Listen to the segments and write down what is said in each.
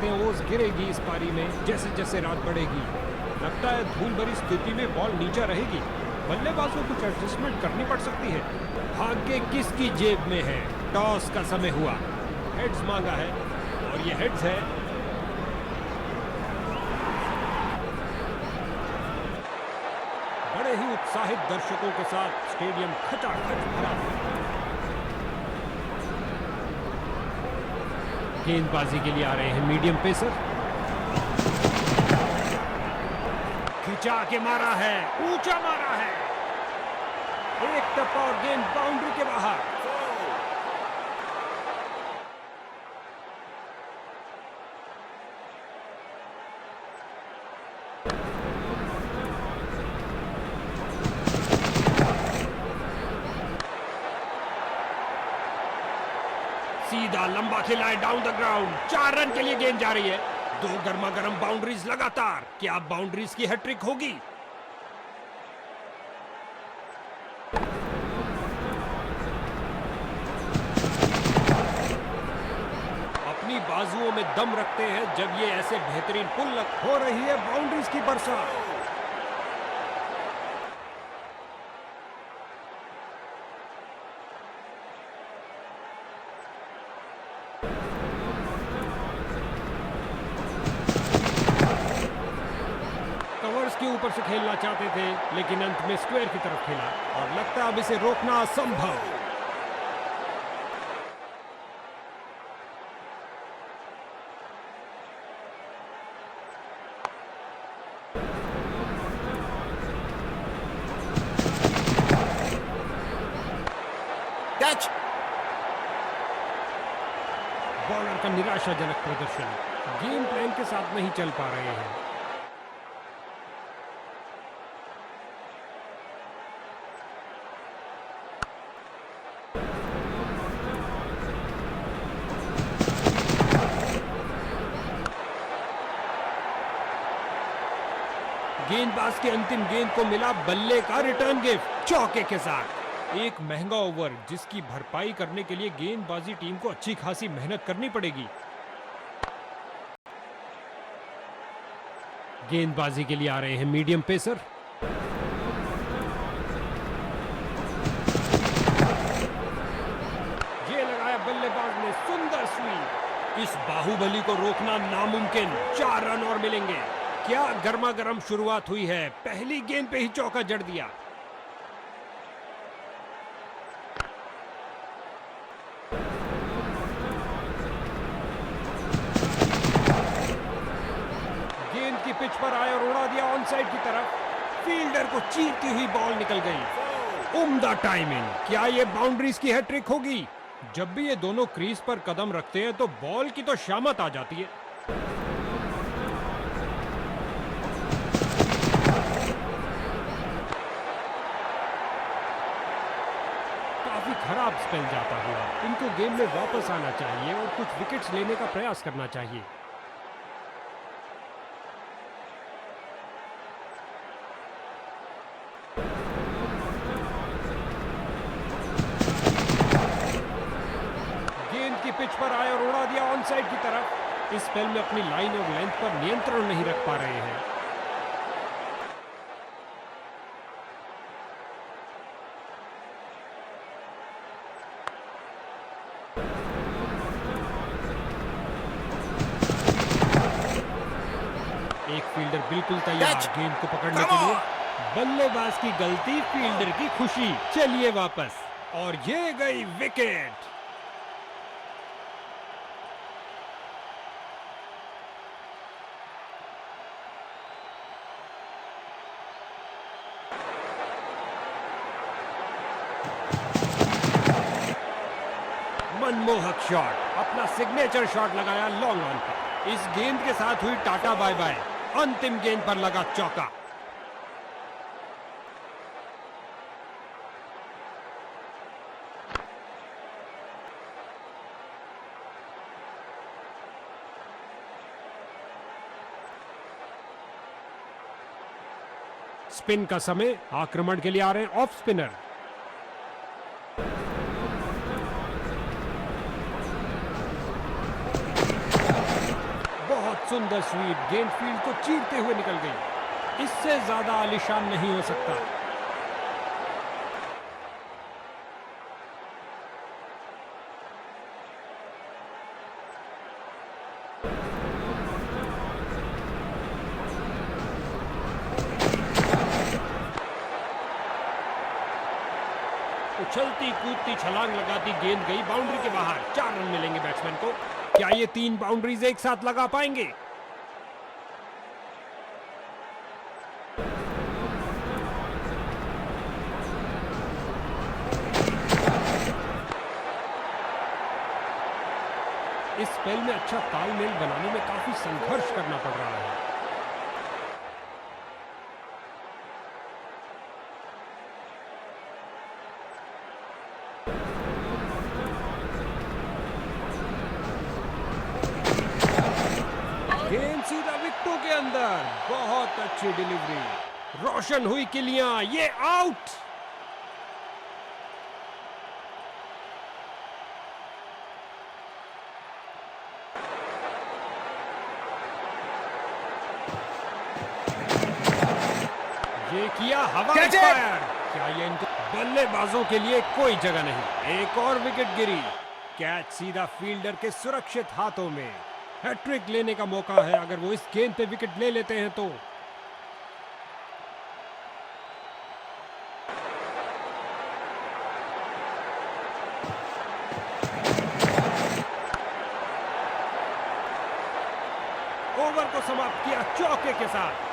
सकते हैं ओस गिरेगी इस पारी में जैसे जैसे रात बढ़ेगी। लगता है धूल भरी स्थिति में बॉल नीचे रहेगी। बल्लेबाज को कुछ एडजस्टमेंट करनी पड़ सकती है। भाग्य किसकी जेब में है? टॉस का समय हुआ। हेड्स मांगा है और ये हेड्स है। बड़े ही उत्साहित दर्शकों के साथ स्टेडियम खचाखच भरा हुआ। गेंदबाजी के लिए आ रहे हैं मीडियम पेसर। खिंचा के मारा है, ऊंचा मारा है। एक टप्पा और गेंद बाउंड्री के बाहर। सीधा लंबा खेला है डाउन द ग्राउंड। 4 रन के लिए गेंद जा रही है। 2 गर्मा गर्म बाउंड्रीज लगातार। क्या बाउंड्रीज की हैट्रिक होगी? अपनी बाजुओं में दम रखते हैं जब ये ऐसे बेहतरीन पुल हो रही है। बाउंड्रीज की बरसात। कवर्स के ऊपर से खेलना चाहते थे लेकिन अंत में स्क्वायर की तरफ खेला और लगता है अब इसे रोकना असंभव। कैच। बॉलर का निराशाजनक प्रदर्शन। गेम प्लान के साथ नहीं चल पा रहे हैं। गेंदबाज की अंतिम गेंद को मिला बल्ले का रिटर्न गिफ्ट चौके के साथ। एक महंगा ओवर जिसकी भरपाई करने के लिए गेंदबाजी टीम को अच्छी खासी मेहनत करनी पड़ेगी। गेंदबाजी के लिए आ रहे हैं मीडियम पेसर। ये लगाया बल्लेबाज ने, सुंदर स्वीप। इस बाहुबली को रोकना नामुमकिन। 4 रन और मिलेंगे। क्या गर्मा गर्म शुरुआत हुई है। पहली गेंद पे ही चौका जड़ दिया। गेंद की पिच पर आया और उड़ा दिया ऑन साइड की तरफ। फील्डर को चीरती हुई बॉल निकल गई। उम्दा टाइमिंग। क्या ये बाउंड्रीज की हैट्रिक होगी? जब भी ये दोनों क्रीज पर कदम रखते हैं तो बॉल की तो शामत आ जाती है। काफी खराब स्पेल जाता हुआ। इनको गेम में वापस आना चाहिए और कुछ विकेट्स लेने का प्रयास करना चाहिए। गेंद की पिच पर आया और उड़ा दिया ऑन साइड की तरफ। इस स्पेल में अपनी लाइन और लेंथ पर नियंत्रण नहीं रख पा रहे हैं। एक फील्डर बिल्कुल तैयार गेंद को पकड़ने के लिए। बल्लेबाज की गलती, फील्डर की खुशी। चलिए वापस। और ये गई विकेट। मनमोहक शॉट। अपना सिग्नेचर शॉट लगाया लॉन्ग ऑन पर। इस गेंद के साथ हुई टाटा बाय बाय। अंतिम गेंद पर लगा चौका। स्पिन का समय। आक्रमण के लिए आ रहे हैं ऑफ स्पिनर। बहुत सुंदर स्वीप, गेंद फील्ड को चीरते हुए निकल गई। इससे ज्यादा आलीशान नहीं हो सकता। उछलती कूदती छलांग लगाती गेंद गई बाउंड्री के बाहर। 4 रन मिलेंगे बैट्समैन को। क्या ये 3 बाउंड्रीज एक साथ लगा पाएंगे? इस स्पेल में अच्छा तालमेल बनाने में काफी संघर्ष करना पड़ रहा है। गेंद सीधा विकेटों के अंदर। बहुत अच्छी डिलीवरी, रोशन हुई किलियां, ये आउट। ये किया हवा में फायर। क्या ये इनको? बल्लेबाजों के लिए कोई जगह नहीं। एक और विकेट गिरी। कैच सीधा फील्डर के सुरक्षित हाथों में। हैट्रिक लेने का मौका है अगर वो इस गेंद पे विकेट ले लेते हैं तो। ओवर को समाप्त किया चौके के साथ।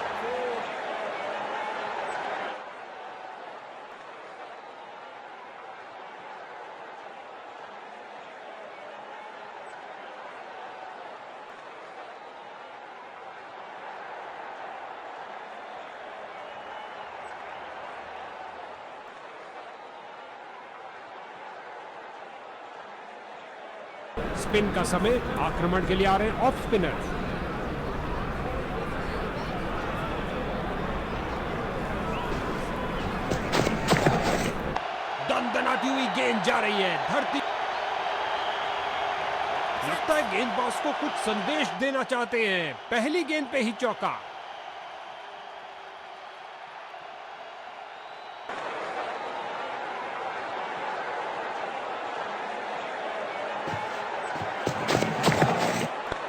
स्पिन का समय, आक्रमण के लिए आ रहे हैं ऑफ स्पिनर। दनदनाती हुई गेंद जा रही है धरती। लगता है गेंदबाज को कुछ संदेश देना चाहते हैं। पहली गेंद पे ही चौका।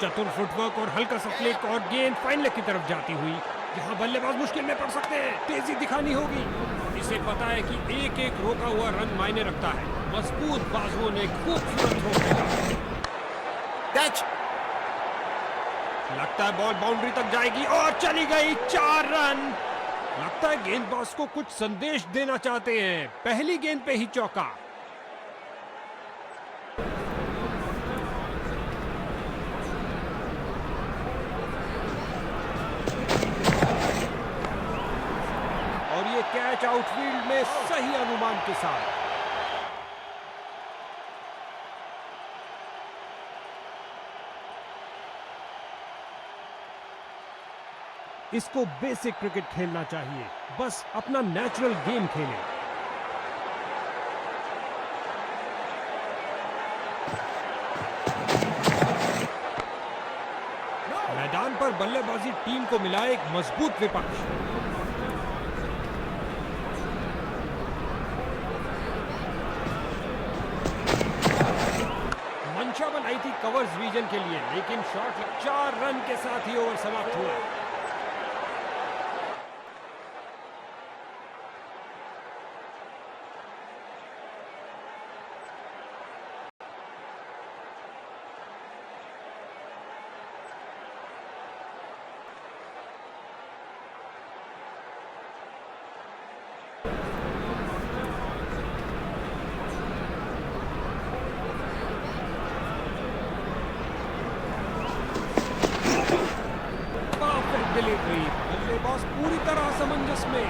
चतुर फुटवर्क और हल्का सा फ्लिक और गेंद फाइनल की तरफ जाती हुई। यहाँ बल्लेबाज मुश्किल में पड़ सकते हैं। तेजी दिखानी होगी। इसे पता है कि एक एक रोका हुआ रन मायने रखता है। मजबूत बाजुओं ने खूबसूरत रोक दिया। कैच। लगता है बॉल बाउंड्री तक जाएगी और चली गई। 4 रन। लगता है गेंदबाज को कुछ संदेश देना चाहते हैं। पहली गेंद पे ही चौका। कैच आउटफील्ड में सही अनुमान के साथ। इसको बेसिक क्रिकेट खेलना चाहिए। बस अपना नेचुरल गेम खेलें। मैदान पर बल्लेबाजी टीम को मिला एक मजबूत विपक्ष। बनाई थी कवर्स विजन के लिए, लेकिन शॉट 4 रन के साथ ही ओवर समाप्त हुआ। डिलीवरी, बल्लेबाज पूरी तरह असमंजस में।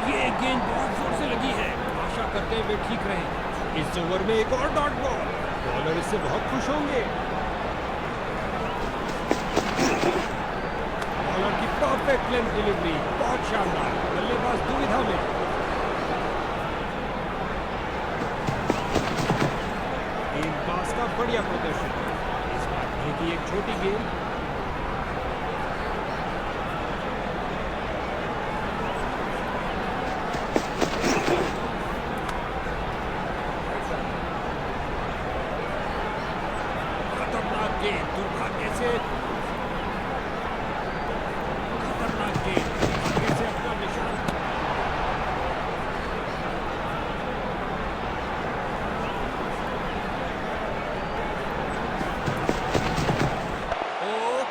ये गेंद बहुत जोर से लगी है। आशा करते हैं वे ठीक रहे। इस ओवर में एक और डॉट बॉल। बॉलर इससे बहुत खुश होंगे। बॉलर की परफेक्ट लेंथ डिलीवरी, बहुत शानदार। बल्लेबाज दुविधा में। बढ़िया प्रदर्शन। इस बार की एक छोटी गेंद। खतरनाक गेंद, दुर्भाग्य से खतरनाक गेंद, दुर्भाग्य से अपना निशान।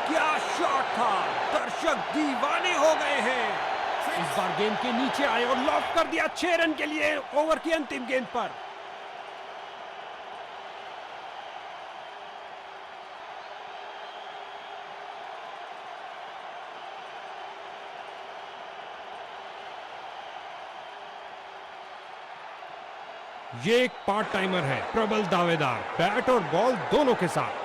क्या शॉट था, दर्शक दीवाने हो गए हैं। इस बार गेंद के नीचे आए और लॉक कर दिया 6 रन के लिए ओवर की अंतिम गेंद पर। ये एक पार्ट टाइमर है, प्रबल दावेदार, बैट और बॉल दोनों के साथ।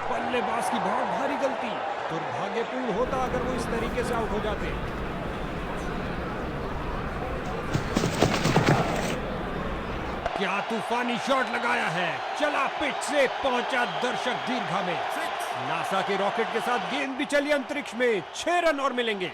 बल्लेबाज की बहुत भारी गलती, दुर्भाग्यपूर्ण होता अगर वो इस तरीके से आउट हो जाते। क्या तूफानी शॉट लगाया है, चला पिच से, पहुंचा दर्शक दीर्घा में। नासा के रॉकेट के साथ गेंद भी चली अंतरिक्ष में। 6 रन और मिलेंगे।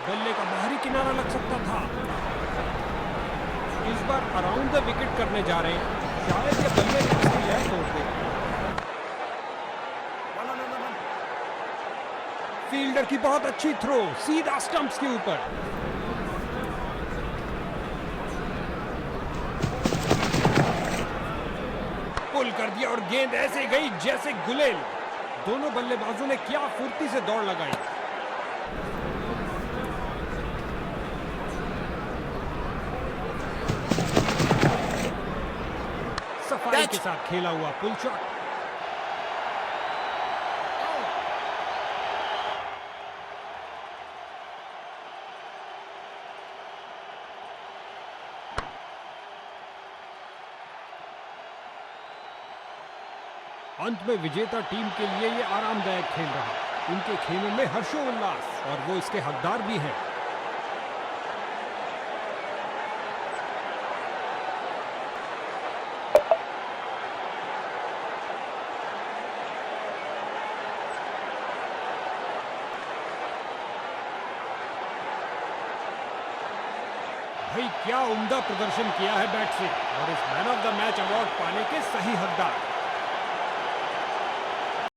बल्ले का बाहरी किनारा लग सकता था। इस बार अराउंड द विकेट करने जा रहे हैं, शायद ये बल्ले की लय तोड़ दे। फील्डर की बहुत अच्छी थ्रो, सीधा स्टंप्स के ऊपर। पुल कर दिया और गेंद ऐसे गई जैसे गुलेल। दोनों बल्लेबाजों ने क्या फुर्ती से दौड़ लगाई। सफाई के साथ खेला हुआ पुल शॉट। अंत में विजेता टीम के लिए ये आरामदायक खेल रहा। उनके खेलों में हर्षोल्लास और वो इसके हकदार भी हैं। भाई क्या उम्दा प्रदर्शन किया है बैट से, और इस man of the match award पाने के सही हकदार।